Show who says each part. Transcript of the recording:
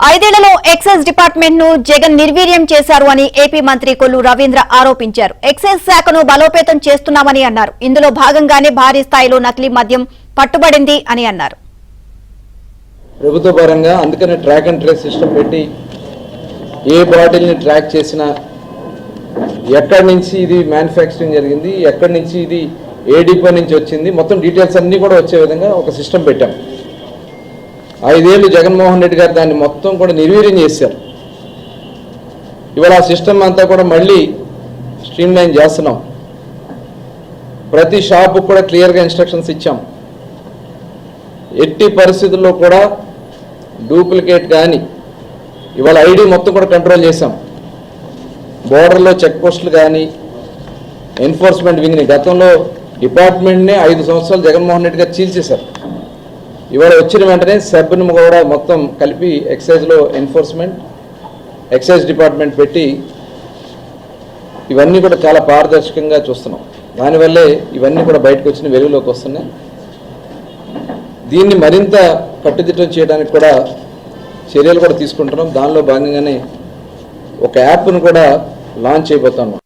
Speaker 1: ఐదేళ్లలో excise department ను జగన్ నిర్వీర్యం చేశారు అని ఏపీ మంత్రి కొల్లు రవీంద్ర ఆరోపించారు. ఎక్సైజ్ శాఖను బలోపేతం చేస్తున్నామని అన్నారు. ఇందులో భాగంగానే భారీ స్థాయిలో నకిలీ మద్యం పట్టుబడింది అని అన్నారు.
Speaker 2: ప్రభుత్వ పరంగా అందుకనే ట్రాక్ అండ్ ట్రేస్ సిస్టమ్ పెట్టి ఏ బాటిల్ని ట్రాక్ చేసినా ఎక్కడి నుంచి ఇది మ్యానుఫ్యాక్చరింగ్ జరిగింది, ఎక్కడి నుంచి ఇది ఏ డిపో నుంచి వచ్చింది, మొత్తం డీటెయిల్స్ అన్నీ కూడా వచ్చే విధంగా ఒక సిస్టమ్ పెట్టాం. 5 ఏళ్ళు జగన్మోహన్ రెడ్డి గారు దాన్ని మొత్తం కూడా నిర్వీర్యం చేశారు. ఇవాళ ఆ సిస్టమ్ అంతా కూడా మళ్ళీ స్ట్రీమ్లైన్ చేస్తున్నాం. ప్రతి షాపు కూడా క్లియర్గా ఇన్స్ట్రక్షన్స్ ఇచ్చాం. ఎట్టి పరిస్థితుల్లో కూడా డూప్లికేట్ కానీ ఇవాళ ఐడి మొత్తం కూడా కంట్రోల్ చేశాం. బోర్డర్లో చెక్ పోస్టులు కానీ ఎన్ఫోర్స్మెంట్ వింగ్ని గతంలో డిపార్ట్మెంట్నే 5 సంవత్సరాలు జగన్మోహన్ రెడ్డి గారు చీల్చేశారు. ఇవాళ వచ్చిన వెంటనే సబ్ను కూడా మొత్తం కలిపి ఎక్సైజ్లో ఎన్ఫోర్స్మెంట్ ఎక్సైజ్ డిపార్ట్మెంట్ పెట్టి ఇవన్నీ కూడా చాలా పారదర్శకంగా చూస్తున్నాం. దానివల్లే ఇవన్నీ కూడా బయటకు వచ్చిన వెలుగులోకి వస్తున్నాయి. దీన్ని మరింత కట్టుదిట్టం చేయడానికి కూడా చర్యలు కూడా తీసుకుంటున్నాం. దానిలో భాగంగానే ఒక యాప్ను కూడా లాంచ్ చేయబోతున్నాం.